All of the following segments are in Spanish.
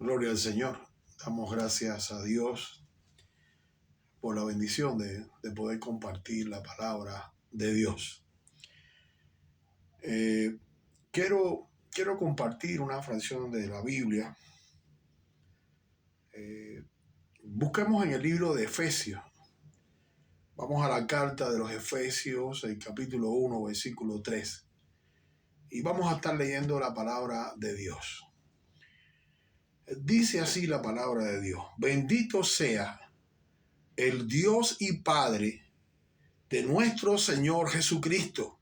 Gloria al Señor. Damos gracias a Dios por la bendición de poder compartir la palabra de Dios. Quiero compartir una fracción de la Biblia. Busquemos en el libro de Efesios. Vamos a la carta de los Efesios, el capítulo 1, versículo 3. Y vamos a estar leyendo la palabra de Dios. Dice así la palabra de Dios: Bendito sea el Dios y Padre de nuestro Señor Jesucristo,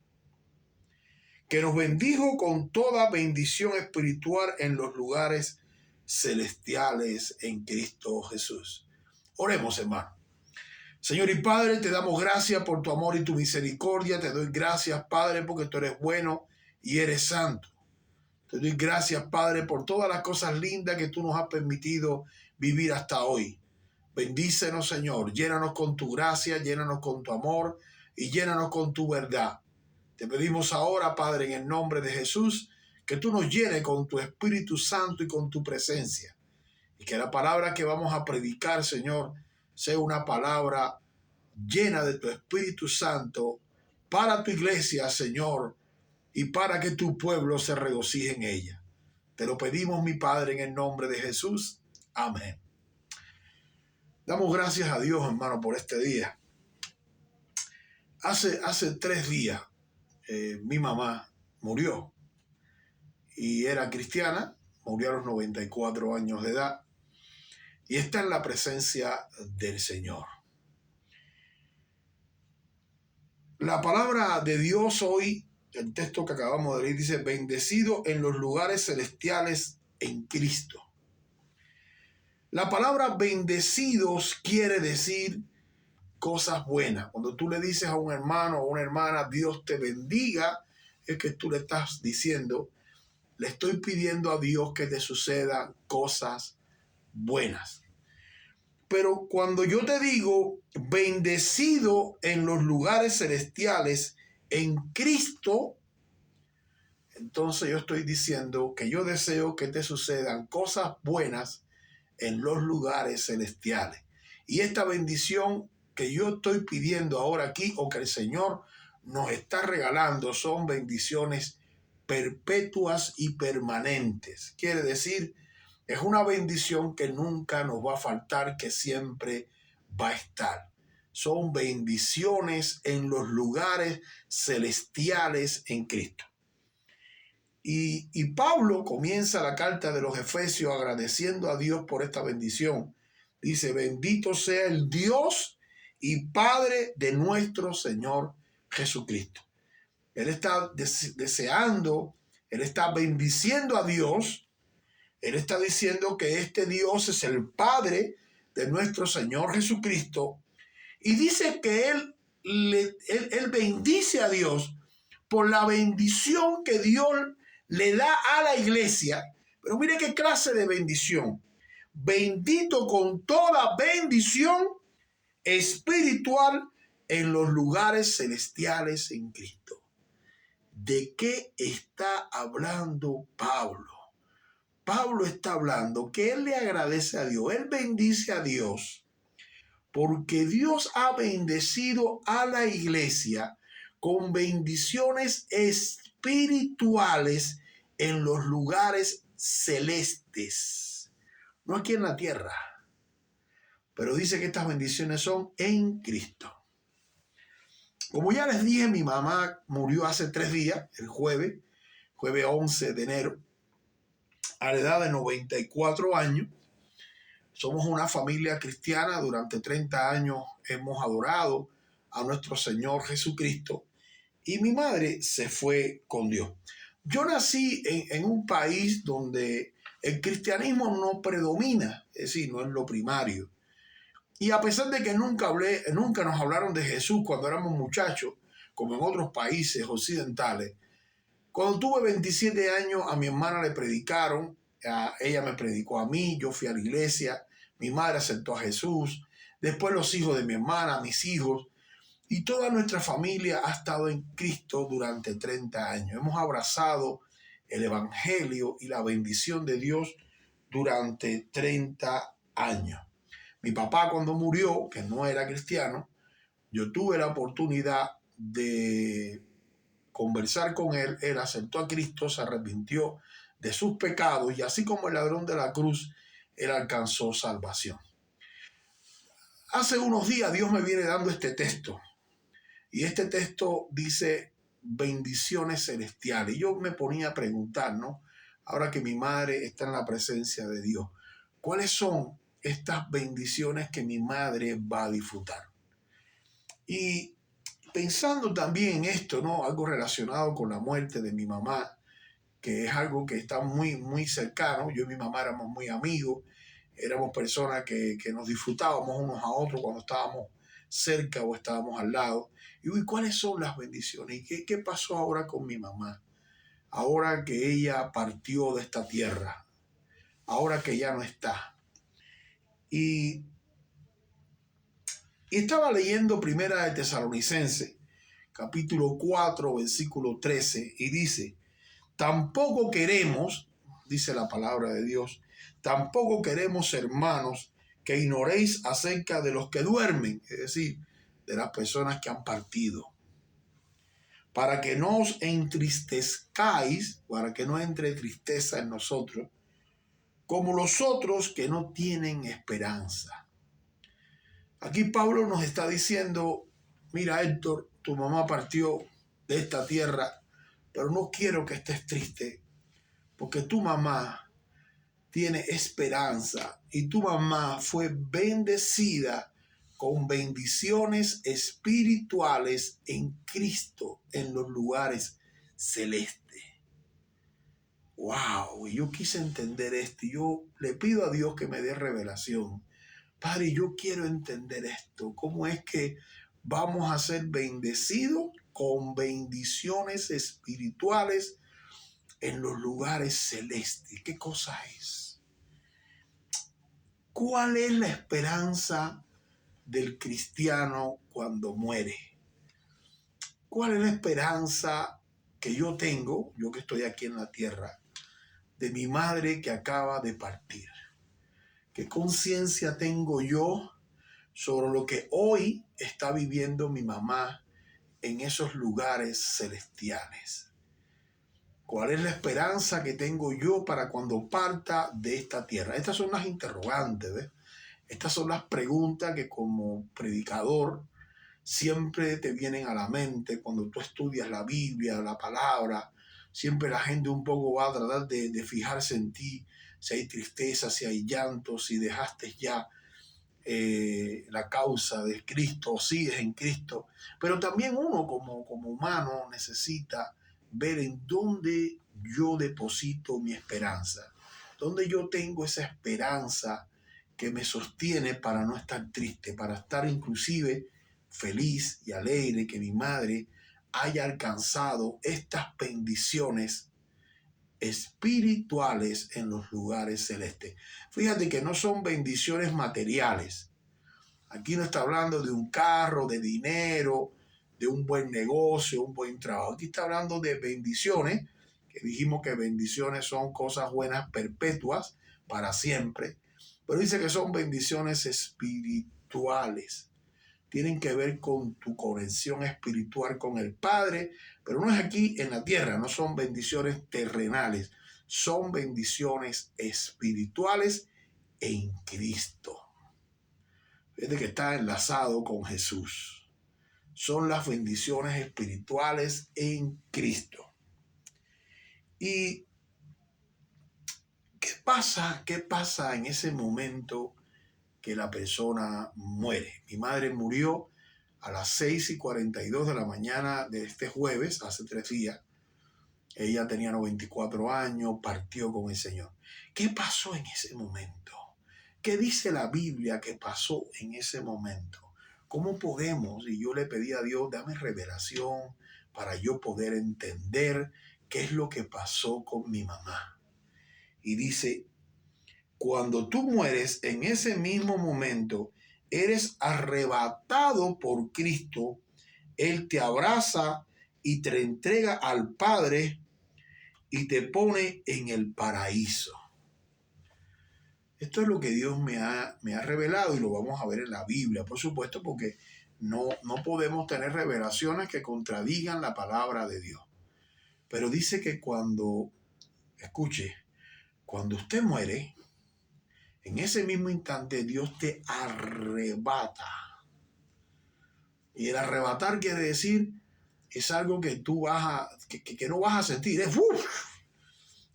que nos bendijo con toda bendición espiritual en los lugares celestiales en Cristo Jesús. Oremos, hermano. Señor y Padre, te damos gracias por tu amor y tu misericordia. Te doy gracias, Padre, porque tú eres bueno y eres santo. Te doy gracias, Padre, por todas las cosas lindas que tú nos has permitido vivir hasta hoy. Bendícenos, Señor. Llénanos con tu gracia, llénanos con tu amor y llénanos con tu verdad. Te pedimos ahora, Padre, en el nombre de Jesús, que tú nos llenes con tu Espíritu Santo y con tu presencia. Y que la palabra que vamos a predicar, Señor, sea una palabra llena de tu Espíritu Santo para tu iglesia, Señor, y para que tu pueblo se regocije en ella. Te lo pedimos, mi Padre, en el nombre de Jesús. Amén. Damos gracias a Dios, hermano, por este día. Hace 3 días mi mamá murió y era cristiana, murió a los 94 años de edad y está en la presencia del Señor. La palabra de Dios hoy, el texto que acabamos de leer, dice: bendecido en los lugares celestiales en Cristo. La palabra bendecidos quiere decir cosas buenas. Cuando tú le dices a un hermano o una hermana, Dios te bendiga, es que tú le estás diciendo, le estoy pidiendo a Dios que te sucedan cosas buenas. Pero cuando yo te digo bendecido en los lugares celestiales en Cristo, entonces yo estoy diciendo que yo deseo que te sucedan cosas buenas en los lugares celestiales. Y esta bendición que yo estoy pidiendo ahora aquí, o que el Señor nos está regalando, son bendiciones perpetuas y permanentes. Quiere decir, es una bendición que nunca nos va a faltar, que siempre va a estar. Son bendiciones en los lugares celestiales en Cristo. Y Pablo comienza la carta de los Efesios agradeciendo a Dios por esta bendición. Dice: bendito sea el Dios y Padre de nuestro Señor Jesucristo. Él está deseando, él está bendiciendo a Dios. Él está diciendo que este Dios es el Padre de nuestro Señor Jesucristo. Y dice que él bendice a Dios por la bendición que Dios le da a la iglesia. Pero mire qué clase de bendición. Bendito con toda bendición espiritual en los lugares celestiales en Cristo. ¿De qué está hablando Pablo? Pablo está hablando que él le agradece a Dios, él bendice a Dios, porque Dios ha bendecido a la iglesia con bendiciones espirituales en los lugares celestes, no aquí en la tierra, pero dice que estas bendiciones son en Cristo. Como ya les dije, mi mamá murió hace 3 días, el jueves 11 de enero, a la edad de 94 años. Somos una familia cristiana, durante 30 años hemos adorado a nuestro Señor Jesucristo y mi madre se fue con Dios. Yo nací en un país donde el cristianismo no predomina, es decir, no es lo primario. Y a pesar de que nunca nos hablaron de Jesús cuando éramos muchachos, como en otros países occidentales, cuando tuve 27 años a mi hermana le predicaron, ella me predicó a mí, yo fui a la iglesia, mi madre aceptó a Jesús, después los hijos de mi hermana, mis hijos, y toda nuestra familia ha estado en Cristo durante 30 años. Hemos abrazado el evangelio y la bendición de Dios durante 30 años. Mi papá, cuando murió, que no era cristiano, yo tuve la oportunidad de conversar con él. Él aceptó a Cristo, se arrepintió de sus pecados y así como el ladrón de la cruz, él alcanzó salvación. Hace unos días Dios me viene dando este texto y este texto dice bendiciones celestiales. Y yo me ponía a preguntar, ¿no? Ahora que mi madre está en la presencia de Dios, ¿cuáles son estas bendiciones que mi madre va a disfrutar? Y pensando también en esto, ¿no? Algo relacionado con la muerte de mi mamá, que es algo que está muy, muy cercano. Yo y mi mamá éramos muy amigos, éramos personas que nos disfrutábamos unos a otros cuando estábamos cerca o estábamos al lado. Y ¿cuáles son las bendiciones? ¿Y qué pasó ahora con mi mamá? Ahora que ella partió de esta tierra, ahora que ya no está. Y estaba leyendo Primera de Tesalonicenses, capítulo 4, versículo 13, y dice: tampoco queremos, dice la palabra de Dios, tampoco queremos, hermanos, que ignoréis acerca de los que duermen, es decir, de las personas que han partido, para que no os entristezcáis, para que no entre tristeza en nosotros, como los otros que no tienen esperanza. Aquí Pablo nos está diciendo: mira, Héctor, tu mamá partió de esta tierra, pero no quiero que estés triste, porque tu mamá tiene esperanza y tu mamá fue bendecida con bendiciones espirituales en Cristo en los lugares celestes. Wow, y yo quise entender esto y yo le pido a Dios que me dé revelación. Padre, yo quiero entender esto. ¿Cómo es que vamos a ser bendecidos con bendiciones espirituales en los lugares celestes? ¿Qué cosa es? ¿Cuál es la esperanza del cristiano cuando muere? ¿Cuál es la esperanza que yo tengo, yo que estoy aquí en la tierra, de mi madre que acaba de partir? ¿Qué conciencia tengo yo sobre lo que hoy está viviendo mi mamá en esos lugares celestiales? ¿Cuál es la esperanza que tengo yo para cuando parta de esta tierra? Estas son las interrogantes, ¿ves? Estas son las preguntas que como predicador siempre te vienen a la mente cuando tú estudias la Biblia, la palabra. Siempre la gente un poco va a tratar de fijarse en ti, si hay tristeza, si hay llanto, si dejaste ya la causa de Cristo, o sigues en Cristo. Pero también uno como humano necesita ver en dónde yo deposito mi esperanza, dónde yo tengo esa esperanza que me sostiene para no estar triste, para estar inclusive feliz y alegre que mi madre haya alcanzado estas bendiciones espirituales en los lugares celestes. Fíjate que no son bendiciones materiales. Aquí no está hablando de un carro, de dinero, de un buen negocio, un buen trabajo. Aquí está hablando de bendiciones, que dijimos que bendiciones son cosas buenas perpetuas para siempre. Pero dice que son bendiciones espirituales. Tienen que ver con tu conexión espiritual con el Padre, pero no es aquí en la tierra, no son bendiciones terrenales, son bendiciones espirituales en Cristo. Fíjate que está enlazado con Jesús. Son las bendiciones espirituales en Cristo. ¿Y qué pasa? ¿Qué pasa en ese momento que la persona muere? Mi madre murió a las 6:42 de la mañana de este jueves, hace 3 días. Ella tenía 94 años, partió con el Señor. ¿Qué pasó en ese momento? ¿Qué dice la Biblia que pasó en ese momento? ¿Cómo podemos? Y yo le pedí a Dios, dame revelación para yo poder entender qué es lo que pasó con mi mamá. Y dice: cuando tú mueres, en ese mismo momento, eres arrebatado por Cristo. Él te abraza y te entrega al Padre y te pone en el paraíso. Esto es lo que Dios me ha revelado y lo vamos a ver en la Biblia, por supuesto, porque no podemos tener revelaciones que contradigan la palabra de Dios. Pero dice que escuche, cuando usted muere, en ese mismo instante Dios te arrebata. Y el arrebatar quiere decir, es algo que tú que no vas a sentir. Es ¡uf!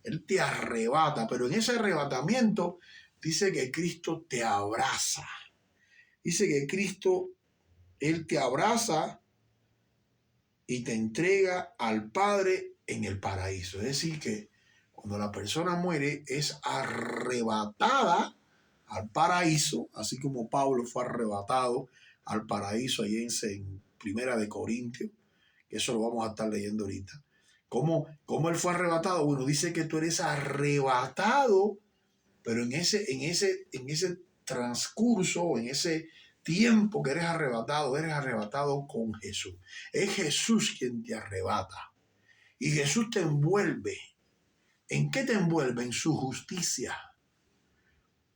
Él te arrebata, pero en ese arrebatamiento dice que Cristo te abraza. Dice que Cristo, Él te abraza y te entrega al Padre en el paraíso. Es decir, que cuando la persona muere es arrebatada al paraíso, así como Pablo fue arrebatado al paraíso ahí en Primera de Corintios, que eso lo vamos a estar leyendo ahorita. ¿Cómo él fue arrebatado? Bueno, dice que tú eres arrebatado, pero en ese transcurso, en ese tiempo que eres arrebatado con Jesús. Es Jesús quien te arrebata. Y Jesús te envuelve. ¿En qué te envuelve? En su justicia.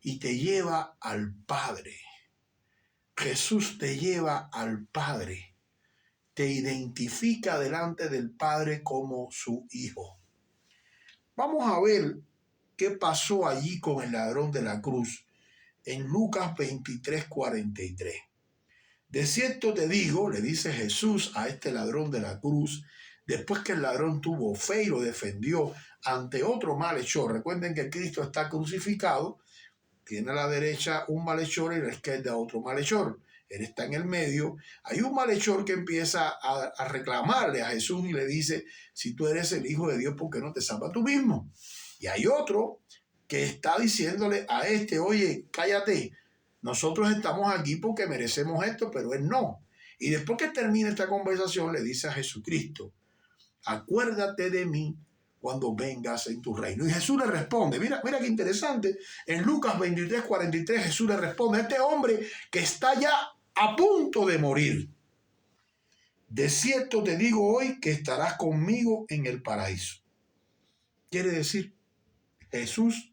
Y te lleva al Padre. Jesús te lleva al Padre. Te identifica delante del Padre como su hijo. Vamos a ver qué pasó allí con el ladrón de la cruz en Lucas 23:43. De cierto te digo, le dice Jesús a este ladrón de la cruz, después que el ladrón tuvo fe y lo defendió ante otro malhechor. Recuerden que Cristo está crucificado, tiene a la derecha un malhechor y a la izquierda otro malhechor. Él está en el medio. Hay un malhechor que empieza a reclamarle a Jesús y le dice, si tú eres el Hijo de Dios, ¿por qué no te salvas tú mismo? Y hay otro que está diciéndole a este, oye, cállate, nosotros estamos aquí porque merecemos esto, pero él no. Y después que termina esta conversación, le dice a Jesucristo, acuérdate de mí cuando vengas en tu reino. Y Jesús le responde, mira qué interesante, en Lucas 23:43 Jesús le responde a este hombre que está ya a punto de morir. De cierto te digo hoy que estarás conmigo en el paraíso. Quiere decir, Jesús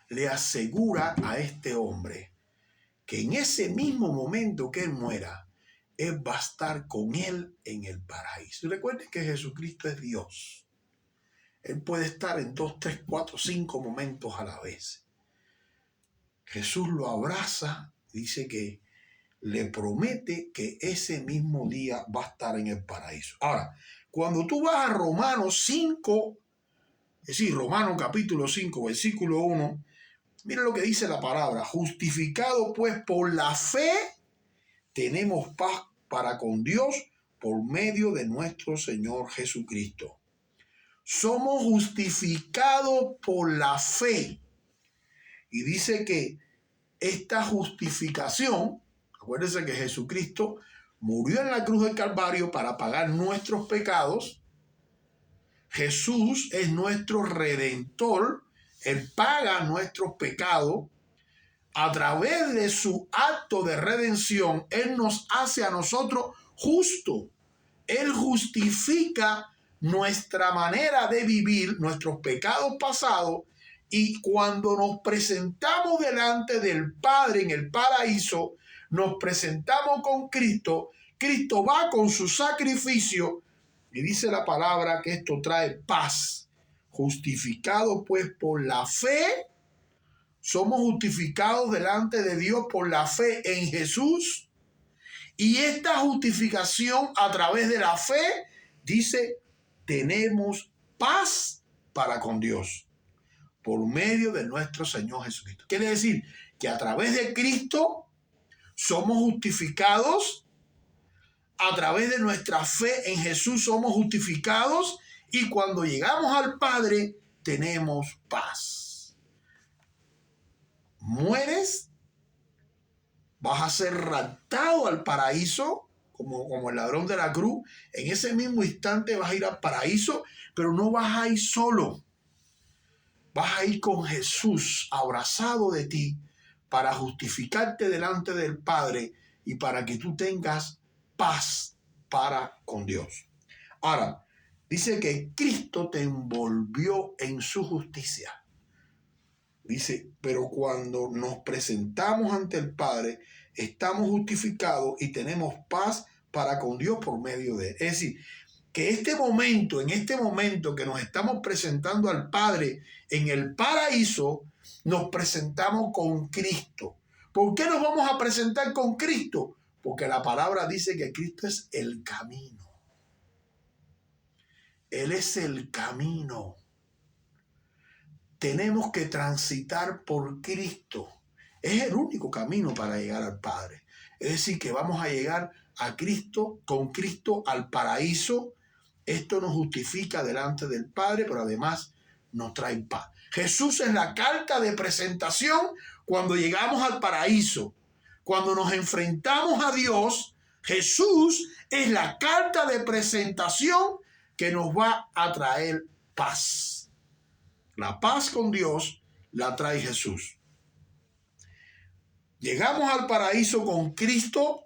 le asegura a este hombre que en ese mismo momento que él muera, él va a estar con él en el paraíso. Y recuerden que Jesucristo es Dios. Él puede estar en 2, 3, 4, 5 momentos a la vez. Jesús lo abraza, dice que le promete que ese mismo día va a estar en el paraíso. Ahora, cuando tú vas a Romanos 5, es decir, Romanos capítulo 5, versículo 1, mira lo que dice la palabra. Justificado pues por la fe, tenemos paz para con Dios por medio de nuestro Señor Jesucristo. Somos justificados por la fe. Y dice que esta justificación, acuérdense que Jesucristo murió en la cruz del Calvario para pagar nuestros pecados. Jesús es nuestro redentor. Él paga nuestros pecados. A través de su acto de redención, Él nos hace a nosotros justos. Él justifica nuestra manera de vivir, nuestros pecados pasados, y cuando nos presentamos delante del Padre en el paraíso, nos presentamos con Cristo, Cristo va con su sacrificio, y dice la palabra que esto trae paz. Justificado pues por la fe, somos justificados delante de Dios por la fe en Jesús, y esta justificación a través de la fe, dice, tenemos paz para con Dios por medio de nuestro Señor Jesucristo. Quiere decir que a través de Cristo somos justificados, a través de nuestra fe en Jesús somos justificados, y cuando llegamos al Padre tenemos paz. Mueres, vas a ser raptado al paraíso, como el ladrón de la cruz. En ese mismo instante vas a ir al paraíso, pero no vas a ir solo. Vas a ir con Jesús abrazado de ti para justificarte delante del Padre y para que tú tengas paz para con Dios. Ahora, dice que Cristo te envolvió en su justicia. Dice, pero cuando nos presentamos ante el Padre, estamos justificados y tenemos paz para con Dios por medio de él. Es decir, que en este momento que nos estamos presentando al Padre en el paraíso, nos presentamos con Cristo. ¿Por qué nos vamos a presentar con Cristo? Porque la palabra dice que Cristo es el camino. Él es el camino. Tenemos que transitar por Cristo. Es el único camino para llegar al Padre. Es decir, que vamos a llegar a Cristo, con Cristo al paraíso. Esto nos justifica delante del Padre, pero además nos trae paz. Jesús es la carta de presentación cuando llegamos al paraíso. Cuando nos enfrentamos a Dios, Jesús es la carta de presentación que nos va a traer paz. La paz con Dios la trae Jesús. Llegamos al paraíso con Cristo.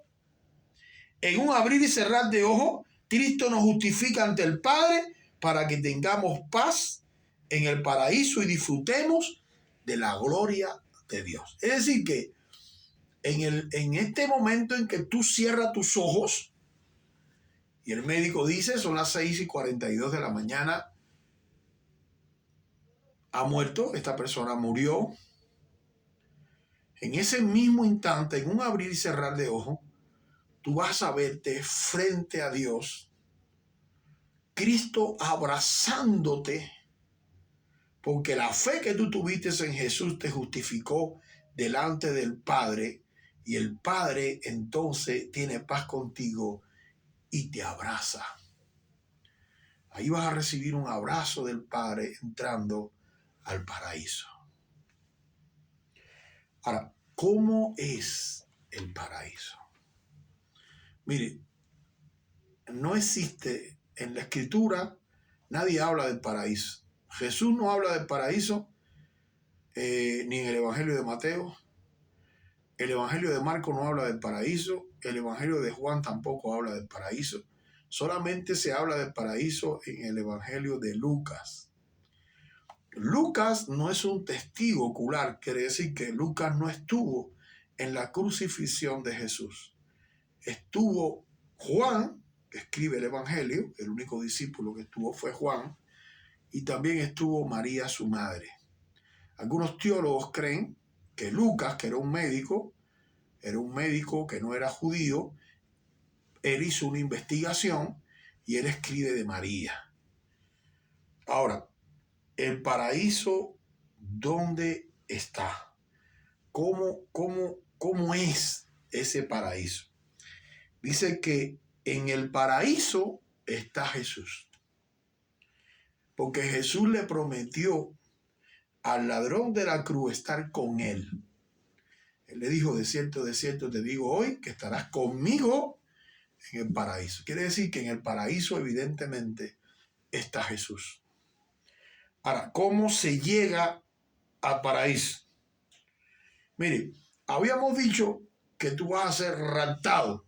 En un abrir y cerrar de ojos, Cristo nos justifica ante el Padre para que tengamos paz en el paraíso y disfrutemos de la gloria de Dios. Es decir que en este momento en que tú cierras tus ojos y el médico dice, son las 6:42 de la mañana, ha muerto, esta persona murió. En ese mismo instante, en un abrir y cerrar de ojos, tú vas a verte frente a Dios, Cristo abrazándote, porque la fe que tú tuviste en Jesús te justificó delante del Padre, y el Padre entonces tiene paz contigo y te abraza. Ahí vas a recibir un abrazo del Padre entrando al paraíso. Ahora, ¿cómo es el paraíso? Mire, no existe en la Escritura, nadie habla del paraíso. Jesús no habla del paraíso ni en el Evangelio de Mateo. El Evangelio de Marcos no habla del paraíso. El Evangelio de Juan tampoco habla del paraíso. Solamente se habla del paraíso en el Evangelio de Lucas. Lucas no es un testigo ocular, quiere decir que Lucas no estuvo en la crucifixión de Jesús. Estuvo Juan, que escribe el Evangelio, el único discípulo que estuvo fue Juan, y también estuvo María, su madre. Algunos teólogos creen que Lucas, que era un médico que no era judío, él hizo una investigación y él escribe de María. Ahora, el paraíso, ¿dónde está? ¿Cómo es ese paraíso? Dice que en el paraíso está Jesús. Porque Jesús le prometió al ladrón de la cruz estar con él. Él le dijo, de cierto te digo hoy que estarás conmigo en el paraíso. Quiere decir que en el paraíso evidentemente está Jesús. Ahora, ¿cómo se llega al paraíso? Mire, habíamos dicho que tú vas a ser raptado.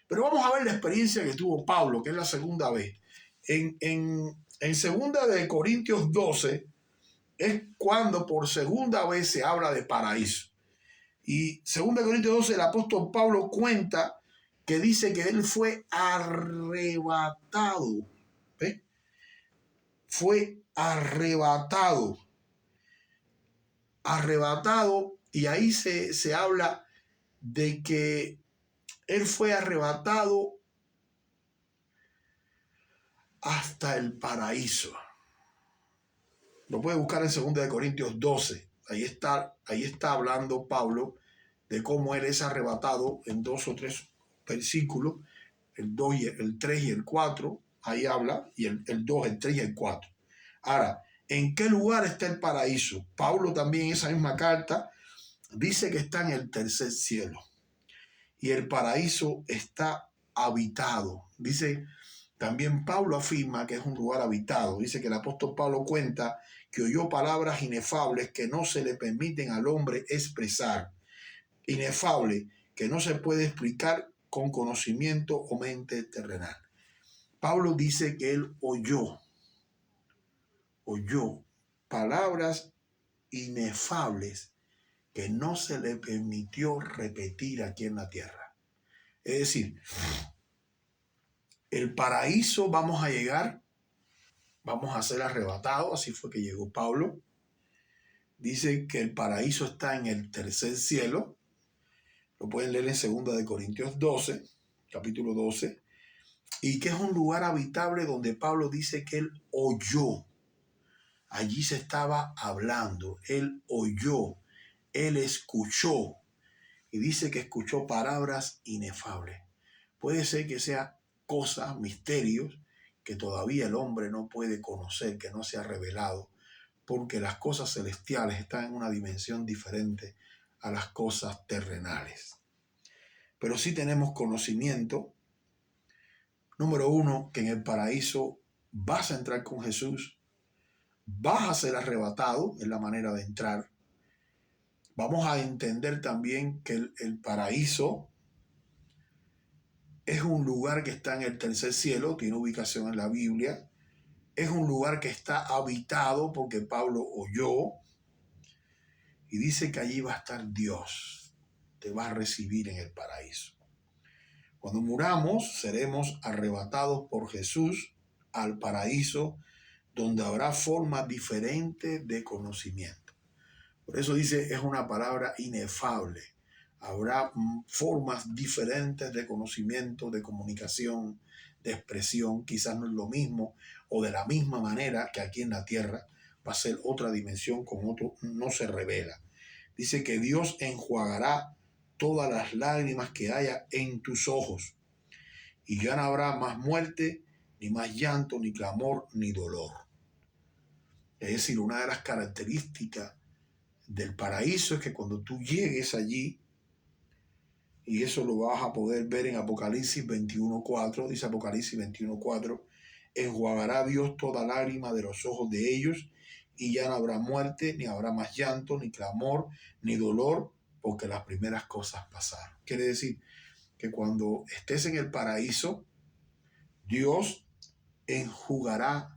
Pero vamos a ver la experiencia que tuvo Pablo, que es la segunda vez. En segunda de Corintios 12 es cuando por segunda vez se habla de paraíso. Y segunda de Corintios 12 el apóstol Pablo cuenta que dice que él fue arrebatado. ¿Ve? Fue arrebatado. Arrebatado, y ahí se habla de que él fue arrebatado hasta el paraíso. Lo puede buscar en 2 de Corintios 12. Ahí está hablando Pablo de cómo él es arrebatado en 2 o 3 versículos, el 2 y el 3 y el 4, ahí habla, y el 2, el 3 y el 4. Ahora, ¿en qué lugar está el paraíso? Pablo también en esa misma carta dice que está en el tercer cielo. Y el paraíso está habitado. Dice, también Pablo afirma que es un lugar habitado. Dice que el apóstol Pablo cuenta que oyó palabras inefables que no se le permiten al hombre expresar. Inefable, que no se puede explicar con conocimiento o mente terrenal. Pablo dice que él oyó palabras inefables que no se le permitió repetir aquí en la tierra. Es decir, el paraíso vamos a llegar, vamos a ser arrebatados, así fue que llegó Pablo. Dice que el paraíso está en el tercer cielo. Lo pueden leer en 2 Corintios 12, capítulo 12. Y que es un lugar habitable donde Pablo dice que él oyó. Allí se estaba hablando. Él oyó. Él escuchó. Y dice que escuchó palabras inefables. Puede ser que sea cosas, misterios, que todavía el hombre no puede conocer, que no se ha revelado, porque las cosas celestiales están en una dimensión diferente a las cosas terrenales. Pero sí tenemos conocimiento, número uno, que en el paraíso vas a entrar con Jesús, vas a ser arrebatado, es la manera de entrar. Vamos a entender también que el paraíso es un lugar que está en el tercer cielo, tiene ubicación en la Biblia. Es un lugar que está habitado porque Pablo oyó y dice que allí va a estar Dios. Te va a recibir en el paraíso. Cuando muramos, seremos arrebatados por Jesús al paraíso, donde habrá formas diferentes de conocimiento. Por eso dice, es una palabra inefable. Habrá formas diferentes de conocimiento, de comunicación, de expresión. Quizás no es lo mismo o de la misma manera que aquí en la tierra. Va a ser otra dimensión con otro, no se revela. Dice que Dios enjuagará todas las lágrimas que haya en tus ojos. Y ya no habrá más muerte, ni más llanto, ni clamor, ni dolor. Es decir, una de las características del paraíso es que cuando tú llegues allí, y eso lo vas a poder ver en Apocalipsis 21:4, dice Apocalipsis 21:4, enjuagará Dios toda lágrima de los ojos de ellos, y ya no habrá muerte, ni habrá más llanto, ni clamor, ni dolor, porque las primeras cosas pasaron. Quiere decir que cuando estés en el paraíso, Dios enjugará,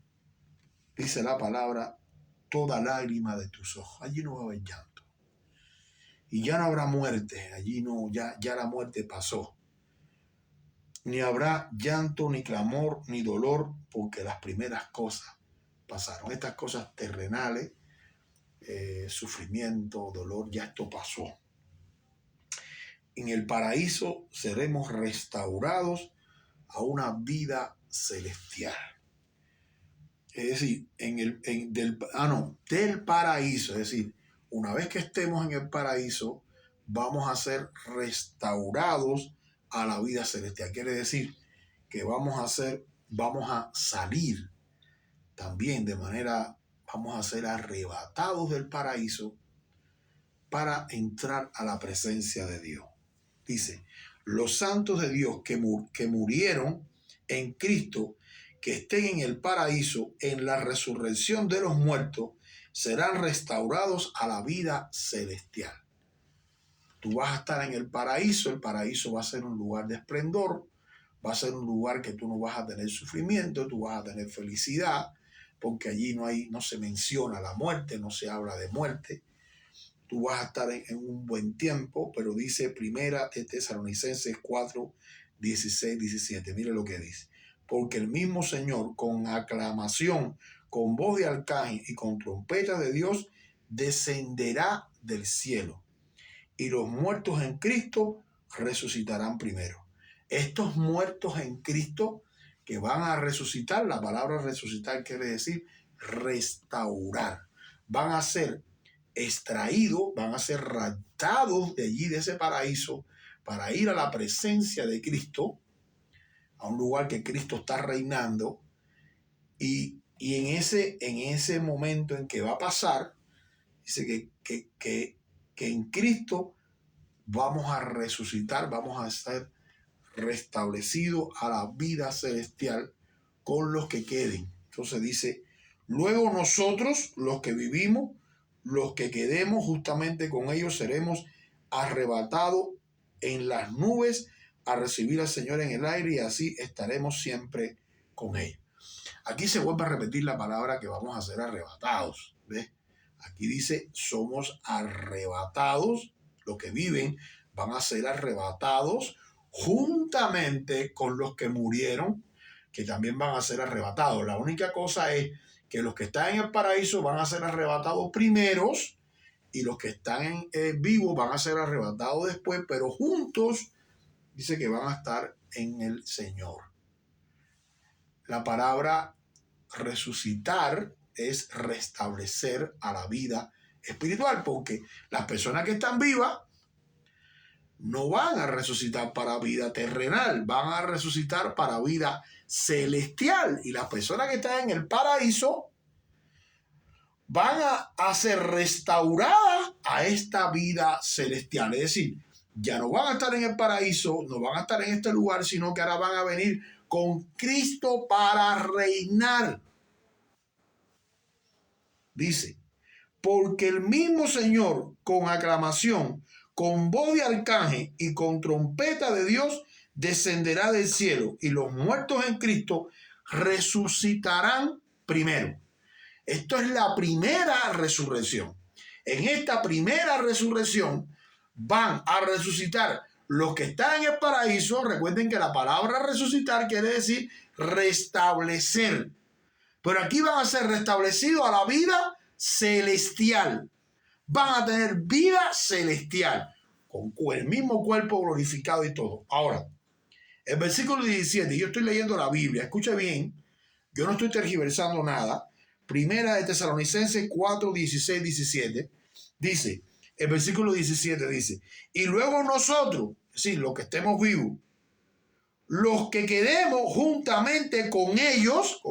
dice la palabra, toda lágrima de tus ojos. Allí no va a haber llanto. Y ya no habrá muerte, allí no, ya la muerte pasó. Ni habrá llanto, ni clamor, ni dolor, porque las primeras cosas pasaron. Estas cosas terrenales, sufrimiento, dolor, ya esto pasó. En el paraíso seremos restaurados a una vida celestial. Es decir, del paraíso, es decir, una vez que estemos en el paraíso, vamos a ser restaurados a la vida celestial. Quiere decir que vamos a salir también vamos a ser arrebatados del paraíso para entrar a la presencia de Dios. Dice, los santos de Dios que murieron en Cristo, que estén en el paraíso, en la resurrección de los muertos, serán restaurados a la vida celestial. Tú vas a estar en el paraíso va a ser un lugar de esplendor, va a ser un lugar que tú no vas a tener sufrimiento, tú vas a tener felicidad, porque allí no se menciona la muerte, no se habla de muerte. Tú vas a estar en un buen tiempo, pero dice Primera de Tesalonicenses 4, 16, 17. Mire lo que dice. Porque el mismo Señor, con aclamación, con voz de arcángel y con trompeta de Dios, descenderá del cielo. Y los muertos en Cristo resucitarán primero. Estos muertos en Cristo que van a resucitar, la palabra resucitar quiere decir restaurar. Van a ser extraídos, van a ser raptados de allí, de ese paraíso, para ir a la presencia de Cristo, a un lugar que Cristo está reinando, y en ese momento en que va a pasar, dice que en Cristo vamos a resucitar, vamos a ser restablecidos a la vida celestial con los que queden. Entonces dice, luego nosotros, los que vivimos, los que quedemos justamente con ellos, seremos arrebatados en las nubes a recibir al Señor en el aire, y así estaremos siempre con ellos. Aquí se vuelve a repetir la palabra que vamos a ser arrebatados, ¿ves? Aquí dice, somos arrebatados. Los que viven van a ser arrebatados juntamente con los que murieron, que también van a ser arrebatados. La única cosa es que los que están en el paraíso van a ser arrebatados primeros y los que están vivos van a ser arrebatados después, pero juntos dice que van a estar en el Señor. La palabra resucitar es restablecer a la vida espiritual, porque las personas que están vivas no van a resucitar para vida terrenal, van a resucitar para vida celestial. Y las personas que están en el paraíso van a ser restauradas a esta vida celestial. Es decir, ya no van a estar en el paraíso, no van a estar en este lugar, sino que ahora van a venir con Cristo para reinar. Dice, porque el mismo Señor con aclamación, con voz de arcángel y con trompeta de Dios descenderá del cielo, y los muertos en Cristo resucitarán primero. Esto es la primera resurrección. En esta primera resurrección van a resucitar los que están en el paraíso. Recuerden que la palabra resucitar quiere decir restablecer. Pero aquí van a ser restablecidos a la vida celestial. Van a tener vida celestial, con el mismo cuerpo glorificado y todo. Ahora, el versículo 17, yo estoy leyendo la Biblia, escucha bien, yo no estoy tergiversando nada. Primera de Tesalonicenses 4, 16, 17, dice, el versículo 17 dice, y luego nosotros, es decir, los que estemos vivos, los que quedemos juntamente con ellos,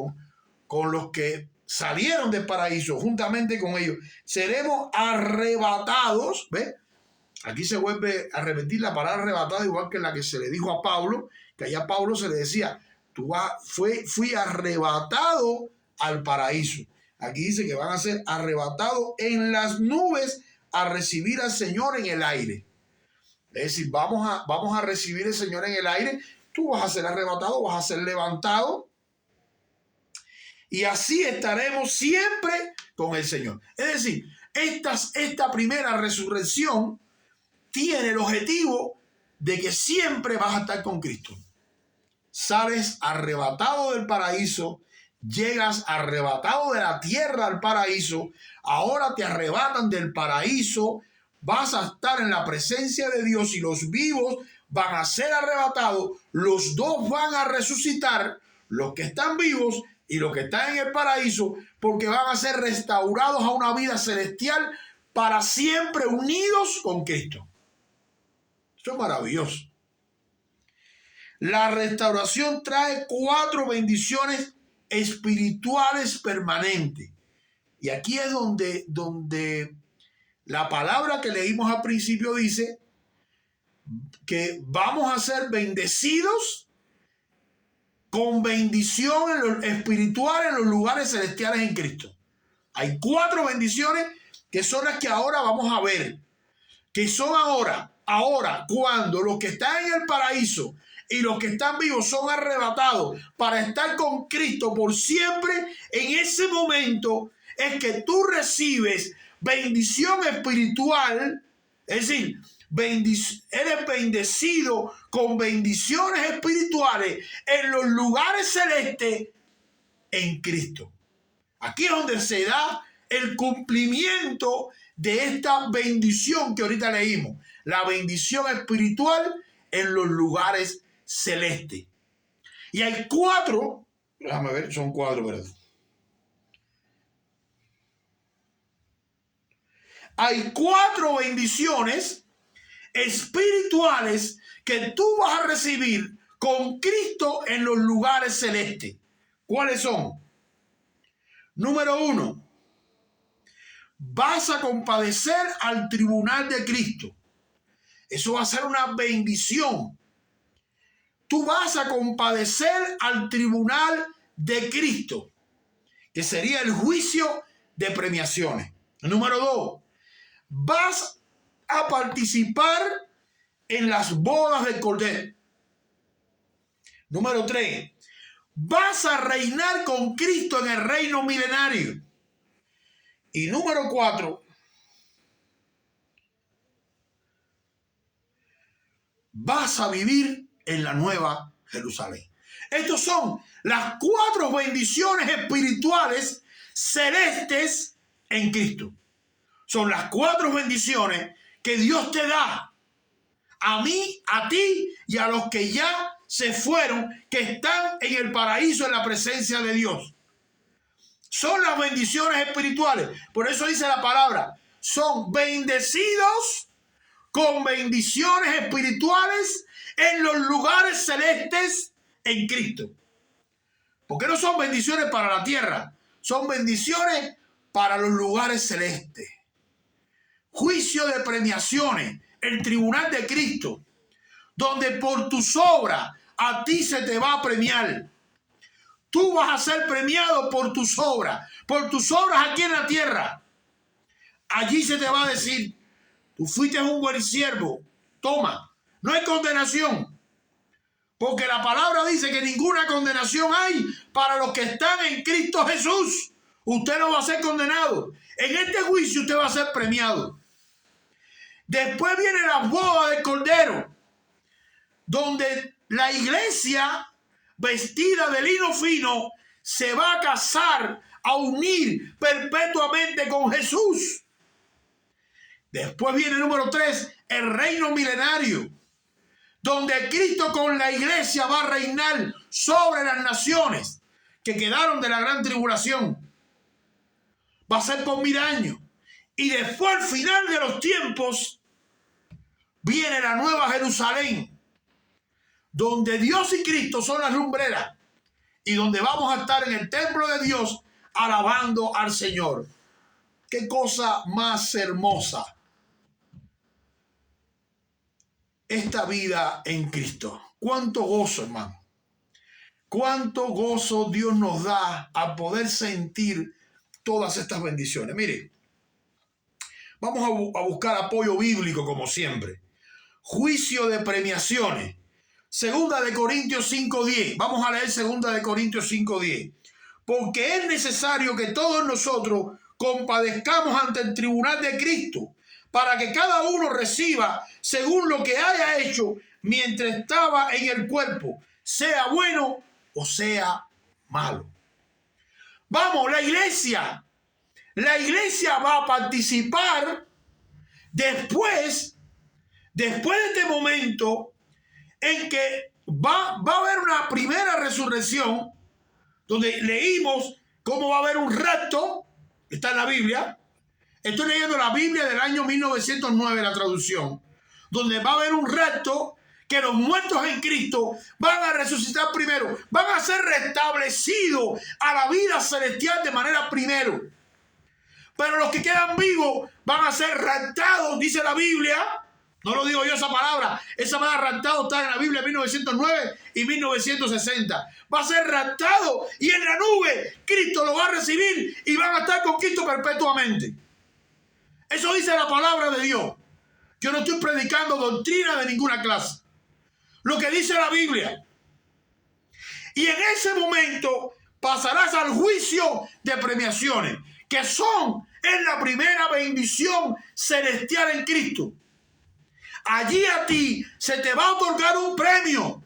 con los que salieron del paraíso, juntamente con ellos, seremos arrebatados. ¿Ves? Aquí se vuelve a repetir la palabra arrebatado, igual que la que se le dijo a Pablo, que allá a Pablo se le decía, fui arrebatado al paraíso. Aquí dice que van a ser arrebatados en las nubes a recibir al Señor en el aire. Es decir, vamos a recibir al Señor en el aire. Tú vas a ser arrebatado, vas a ser levantado. Y así estaremos siempre con el Señor. Es decir, esta primera resurrección tiene el objetivo de que siempre vas a estar con Cristo. Sales arrebatado del paraíso, llegas arrebatado de la tierra al paraíso, ahora te arrebatan del paraíso, vas a estar en la presencia de Dios y los vivos van a ser arrebatados, los dos van a resucitar, los que están vivos y los que están en el paraíso, porque van a ser restaurados a una vida celestial para siempre unidos con Cristo. Eso es maravilloso. La restauración trae 4 bendiciones espirituales permanentes. Y aquí es donde la palabra que leímos al principio dice que vamos a ser bendecidos con bendición espiritual en los lugares celestiales en Cristo. Hay 4 bendiciones que son las que ahora vamos a ver, que son ahora cuando los que están en el paraíso y los que están vivos son arrebatados para estar con Cristo por siempre. En ese momento es que tú recibes bendición espiritual, es decir, eres bendecido con bendiciones espirituales en los lugares celestes en Cristo. Aquí es donde se da el cumplimiento de esta bendición que ahorita leímos, la bendición espiritual en los lugares celestes. Y hay 4, déjame ver, son 4, ¿verdad? Hay 4 bendiciones espirituales que tú vas a recibir con Cristo en los lugares celestes. ¿Cuáles son? Número 1, vas a compadecer al tribunal de Cristo. Eso va a ser una bendición. Tú vas a compadecer al tribunal de Cristo, que sería el juicio de premiaciones. Número 2, vas a participar en las bodas del Cordero. Número 3, vas a reinar con Cristo en el reino milenario. Y número 4, vas a vivir en la nueva Jerusalén. Estos son las 4 bendiciones espirituales celestes en Cristo. Son las 4 bendiciones que Dios te da a mí, a ti y a los que ya se fueron, que están en el paraíso en la presencia de Dios. Son las bendiciones espirituales. Por eso dice la palabra, son bendecidos con bendiciones espirituales en los lugares celestes en Cristo. Porque no son bendiciones para la tierra, son bendiciones para los lugares celestes. Juicio de premiaciones, el tribunal de Cristo, donde por tus obras a ti se te va a premiar. Tú vas a ser premiado por tus obras aquí en la tierra. Allí se te va a decir, tú fuiste un buen siervo, toma. No hay condenación, porque la palabra dice que ninguna condenación hay para los que están en Cristo Jesús. Usted no va a ser condenado. En este juicio usted va a ser premiado. Después viene la boda del Cordero, donde la iglesia vestida de lino fino se va a casar, a unir perpetuamente con Jesús. Después viene el número 3, el reino milenario, donde Cristo con la iglesia va a reinar sobre las naciones que quedaron de la gran tribulación. Va a ser por 1000 años. Y después, al final de los tiempos, viene la nueva Jerusalén, donde Dios y Cristo son las lumbreras y donde vamos a estar en el templo de Dios alabando al Señor. Qué cosa más hermosa esta vida en Cristo. Cuánto gozo, hermano. Cuánto gozo Dios nos da a poder sentir todas estas bendiciones. Mire, vamos a buscar apoyo bíblico como siempre. Juicio de premiaciones. 2 de Corintios 5:10. Vamos a leer 2 de Corintios 5:10. Porque es necesario que todos nosotros compadezcamos ante el tribunal de Cristo, para que cada uno reciba según lo que haya hecho mientras estaba en el cuerpo, sea bueno o sea malo. Vamos, la iglesia va a participar después de este momento en que va a haber una primera resurrección, donde leímos cómo va a haber un rapto. Está en la Biblia. Estoy leyendo la Biblia del año 1909, la traducción, donde va a haber un rapto, que los muertos en Cristo van a resucitar primero, van a ser restablecidos a la vida celestial de manera primero. Pero los que quedan vivos van a ser raptados, dice la Biblia. No lo digo yo esa palabra raptado está en la Biblia 1909 y 1960. Va a ser raptado y en la nube Cristo lo va a recibir y van a estar con Cristo perpetuamente. Eso dice la palabra de Dios. Yo no estoy predicando doctrina de ninguna clase. Lo que dice la Biblia. Y en ese momento pasarás al juicio de premiaciones, que es la primera bendición celestial en Cristo. Allí a ti se te va a otorgar un premio.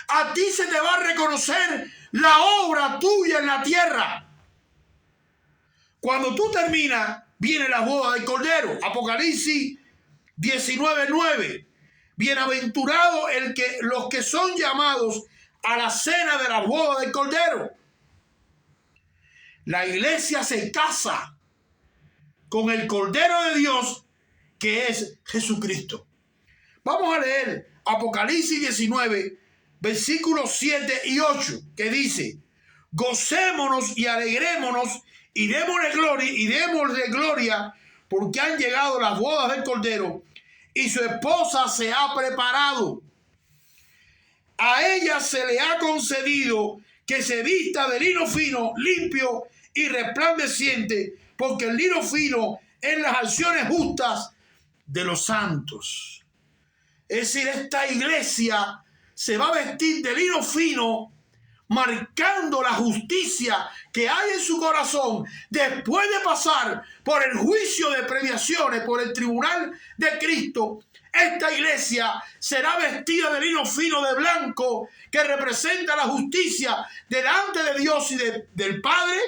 A ti se te va a reconocer la obra tuya en la tierra. Cuando tú terminas, viene la boda del Cordero. Apocalipsis 19:9. Bienaventurado los que son llamados a la cena de la boda del Cordero. La iglesia se casa con el Cordero de Dios, que es Jesucristo. Vamos a leer Apocalipsis 19, versículos 7 y 8, que dice: gocémonos y alegrémonos y démosle gloria, porque han llegado las bodas del Cordero y su esposa se ha preparado. A ella se le ha concedido que se vista de lino fino, limpio y resplandeciente, porque el lino fino es las acciones justas de los santos. Es decir, esta iglesia se va a vestir de lino fino marcando la justicia que hay en su corazón después de pasar por el juicio de prediaciones, por el tribunal de Cristo. Esta iglesia será vestida de lino fino de blanco, que representa la justicia delante de Dios y del Padre,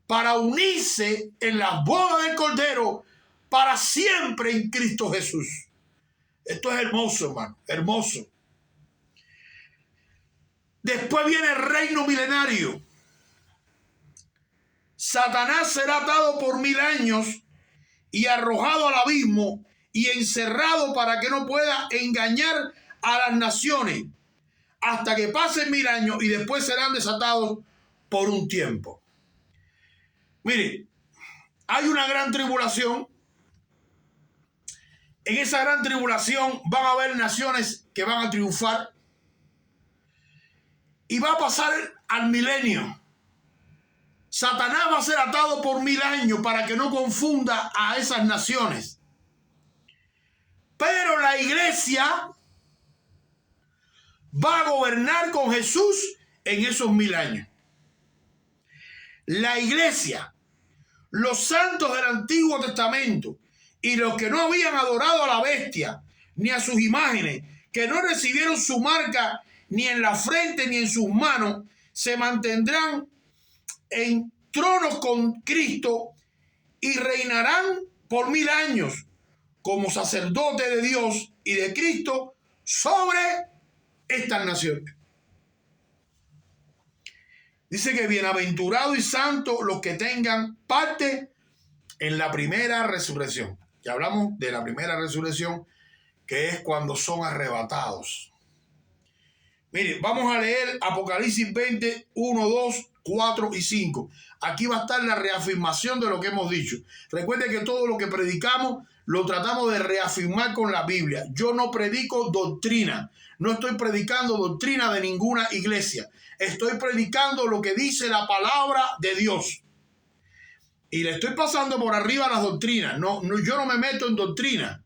para unirse en las bodas del Cordero para siempre en Cristo Jesús. Esto es hermoso, hermano, hermoso. Después viene el reino milenario. Satanás será atado por 1000 años y arrojado al abismo y encerrado para que no pueda engañar a las naciones hasta que pasen 1000 años y después serán desatados por un tiempo. Mire, hay una gran tribulación. En esa gran tribulación van a haber naciones que van a triunfar y va a pasar al milenio. Satanás va a ser atado por 1000 años para que no confunda a esas naciones. Pero la iglesia va a gobernar con Jesús en esos 1000 años. La iglesia, los santos del Antiguo Testamento y los que no habían adorado a la bestia ni a sus imágenes, que no recibieron su marca ni en la frente ni en sus manos, se mantendrán en tronos con Cristo y reinarán por 1000 años como sacerdotes de Dios y de Cristo sobre estas naciones. Dice que bienaventurado y santo los que tengan parte en la primera resurrección. Ya hablamos de la primera resurrección, que es cuando son arrebatados. Mire, vamos a leer Apocalipsis 20, 1, 2, 4 y 5. Aquí va a estar la reafirmación de lo que hemos dicho. Recuerde que todo lo que predicamos lo tratamos de reafirmar con la Biblia. Yo no predico doctrina. No estoy predicando doctrina de ninguna iglesia. Estoy predicando lo que dice la palabra de Dios. Y le estoy pasando por arriba las doctrinas. Yo no me meto en doctrina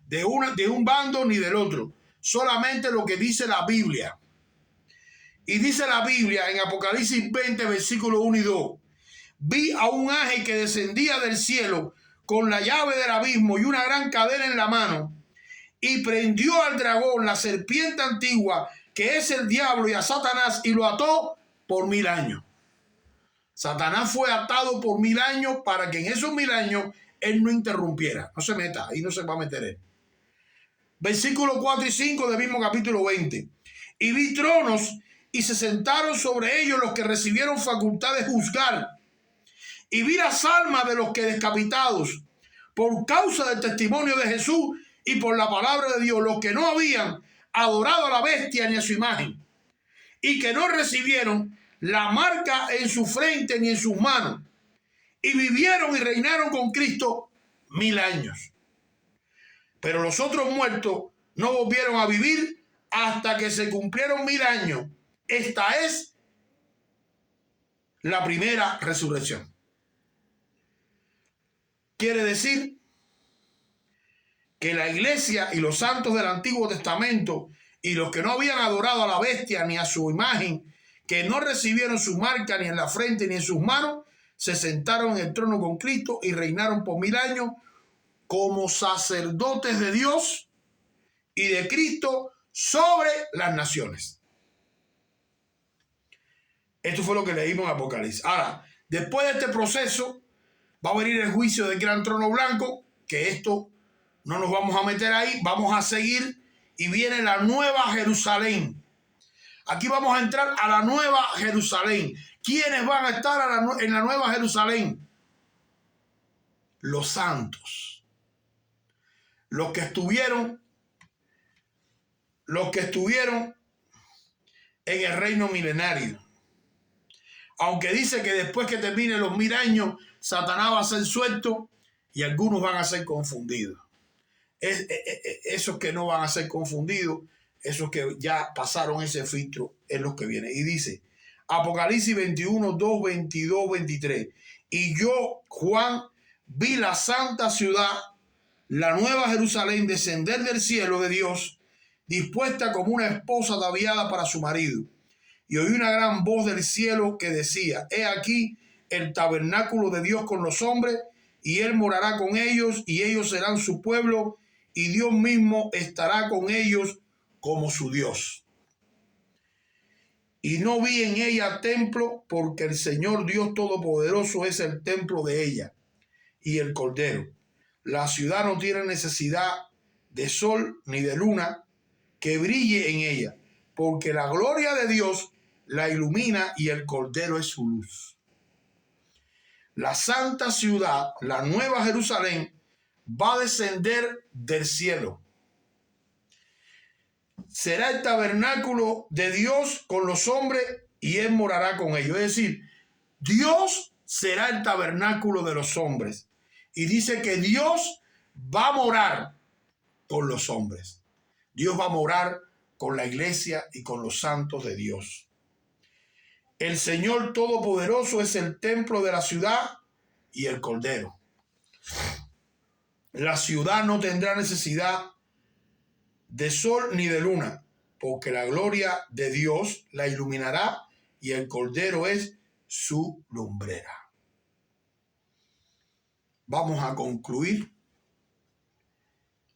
de un bando ni del otro. Solamente lo que dice la Biblia. Y dice la Biblia en Apocalipsis 20, versículos 1 y 2. Vi a un ángel que descendía del cielo con la llave del abismo y una gran cadena en la mano, y prendió al dragón, la serpiente antigua, que es el diablo, y a Satanás, y lo ató por 1000 años. Satanás fue atado por 1000 años para que en esos 1000 años él no interrumpiera. No se meta, ahí no se va a meter él. Versículos 4 y 5 del mismo capítulo 20. Y vi tronos y se sentaron sobre ellos los que recibieron facultad de juzgar. Y vi las almas de los que decapitados por causa del testimonio de Jesús y por la palabra de Dios, los que no habían adorado a la bestia ni a su imagen, y que no recibieron la marca en su frente ni en sus manos, y vivieron y reinaron con Cristo 1000 años. Pero los otros muertos no volvieron a vivir hasta que se cumplieron 1000 años. Esta es la primera resurrección. Quiere decir que la iglesia y los santos del Antiguo Testamento y los que no habían adorado a la bestia ni a su imagen, que no recibieron su marca ni en la frente ni en sus manos, se sentaron en el trono con Cristo y reinaron por 1000 años como sacerdotes de Dios y de Cristo sobre las naciones. Esto fue lo que leímos en Apocalipsis. Ahora, después de este proceso, va a venir el juicio del gran trono blanco, que esto no nos vamos a meter ahí, vamos a seguir, y viene la nueva Jerusalén. Aquí vamos a entrar a la nueva Jerusalén. ¿Quiénes van a estar en la nueva Jerusalén? Los santos. Los que estuvieron en el reino milenario. Aunque dice que después que terminen los 1000 años, Satanás va a ser suelto y algunos van a ser confundidos. Esos que no van a ser confundidos, esos que ya pasaron ese filtro, es los que vienen. Y dice, Apocalipsis 21, 2, 22, 23. Y yo, Juan, vi la santa ciudad, la nueva Jerusalén, descender del cielo de Dios, dispuesta como una esposa ataviada para su marido. y oí una gran voz del cielo que decía: He aquí el tabernáculo de Dios con los hombres, y él morará con ellos, y ellos serán su pueblo, y Dios mismo estará con ellos como su Dios. Y no vi en ella templo, porque el Señor Dios Todopoderoso es el templo de ella, y el Cordero. La ciudad no tiene necesidad de sol ni de luna que brille en ella, porque la gloria de Dios la ilumina y el Cordero es su luz. La santa ciudad, la nueva Jerusalén, va a descender del cielo. Será el tabernáculo de Dios con los hombres, y él morará con ellos. Es decir, Dios será el tabernáculo de los hombres. Y dice que Dios va a morar con los hombres. Dios va a morar con la iglesia y con los santos de Dios. El Señor Todopoderoso es el templo de la ciudad y el Cordero. La ciudad no tendrá necesidad de sol ni de luna, porque la gloria de Dios la iluminará y el Cordero es su lumbrera. Vamos a concluir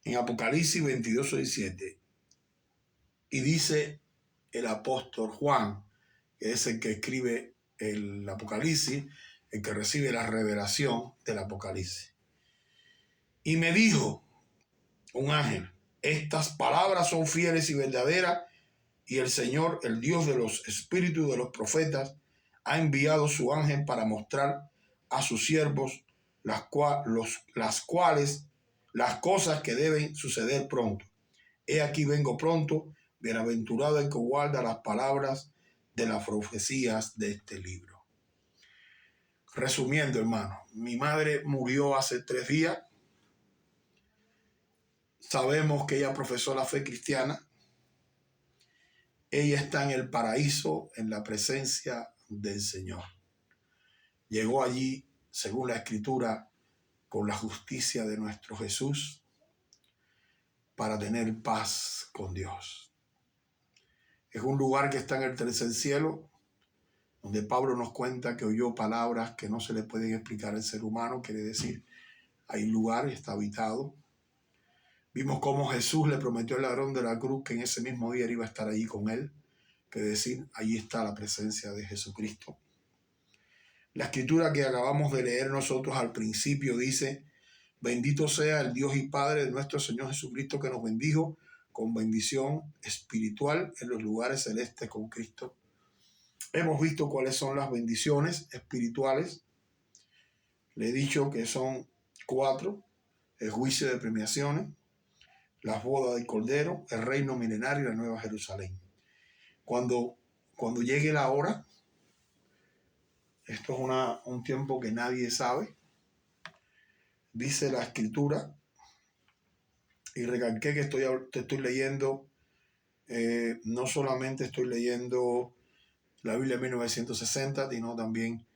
en Apocalipsis 22:17. Y dice el apóstol Juan, que es el que escribe el Apocalipsis, el que recibe la revelación del Apocalipsis. Y me dijo un ángel: estas palabras son fieles y verdaderas, y el Señor, el Dios de los espíritus de los profetas, ha enviado su ángel para mostrar a sus siervos las cosas que deben suceder pronto. He aquí vengo pronto, bienaventurado el que guarda las palabras de las profecías de este libro. Resumiendo, hermano, mi madre murió hace 3 días. Sabemos que ella profesó la fe cristiana. Ella está en el paraíso, en la presencia del Señor. Llegó allí, según la Escritura, con la justicia de nuestro Jesús, para tener paz con Dios. Es un lugar que está en el tercer cielo, donde Pablo nos cuenta que oyó palabras que no se le pueden explicar al ser humano. Quiere decir, hay lugar, está habitado. Vimos cómo Jesús le prometió al ladrón de la cruz que en ese mismo día él iba a estar allí con él. Quiere decir, allí está la presencia de Jesucristo. La escritura que acabamos de leer nosotros al principio dice: bendito sea el Dios y Padre de nuestro Señor Jesucristo, que nos bendijo con bendición espiritual en los lugares celestes con Cristo. Hemos visto cuáles son las bendiciones espirituales. Le he dicho que son 4: el juicio de premiaciones, las bodas del Cordero, el reino milenario y la nueva Jerusalén. Cuando llegue la hora, esto es un tiempo que nadie sabe, dice la escritura, y recalqué que te estoy leyendo, no solamente estoy leyendo la Biblia de 1960, sino también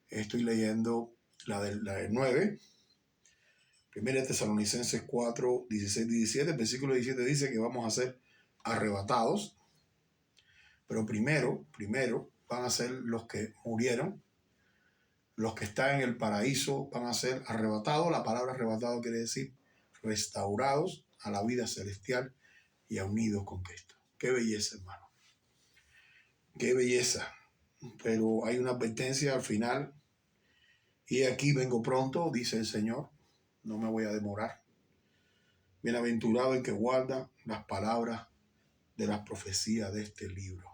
estoy leyendo la del 9. Primera Tesalonicenses 4, 16, 17. El versículo 17 dice que vamos a ser arrebatados. Pero primero van a ser los que murieron. Los que están en el paraíso van a ser arrebatados. La palabra arrebatado quiere decir restaurados a la vida celestial y a unidos con Cristo. Qué belleza, hermano. Qué belleza. Pero hay una advertencia al final. Y aquí vengo pronto, dice el Señor. No me voy a demorar. Bienaventurado el que guarda las palabras de las profecías de este libro.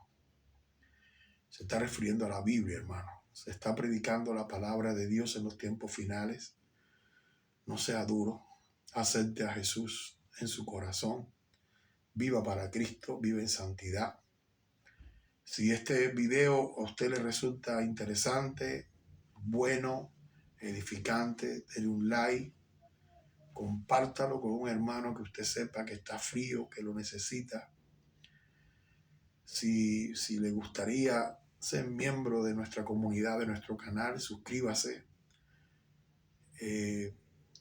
Se está refiriendo a la Biblia, hermano. Se está predicando la palabra de Dios en los tiempos finales. No sea duro. Acepte a Jesús en su corazón. Viva para Cristo. Viva en santidad. Si este video a usted le resulta interesante, bueno, edificante, denle un like. Compártalo con un hermano que usted sepa que está frío, que lo necesita. Si le gustaría ser miembro de nuestra comunidad, de nuestro canal, suscríbase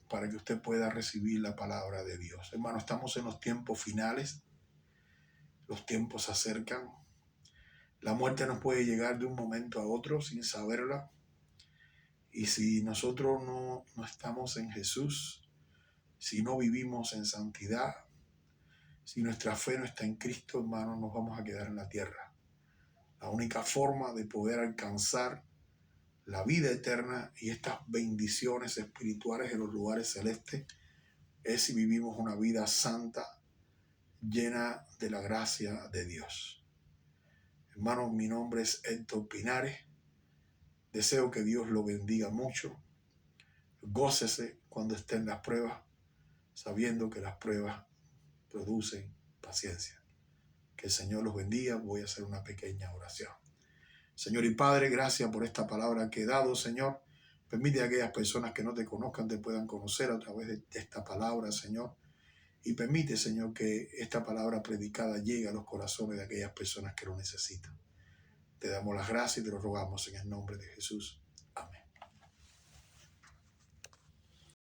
para que usted pueda recibir la palabra de Dios. Hermano, estamos en los tiempos finales. Los tiempos se acercan. La muerte nos puede llegar de un momento a otro sin saberla. Y si nosotros no estamos en Jesús, si no vivimos en santidad, si nuestra fe no está en Cristo, hermanos, nos vamos a quedar en la tierra. La única forma de poder alcanzar la vida eterna y estas bendiciones espirituales en los lugares celestes es si vivimos una vida santa, llena de la gracia de Dios. Hermanos, mi nombre es Héctor Pinares. Deseo que Dios lo bendiga mucho. Gócese cuando esté en las pruebas, sabiendo que las pruebas producen paciencia. Que el Señor los bendiga. Voy a hacer una pequeña oración. Señor y Padre, gracias por esta palabra que he dado, Señor. Permite a aquellas personas que no te conozcan te puedan conocer a través de esta palabra, Señor. Y permite, Señor, que esta palabra predicada llegue a los corazones de aquellas personas que lo necesitan. Te damos las gracias y te lo rogamos en el nombre de Jesús.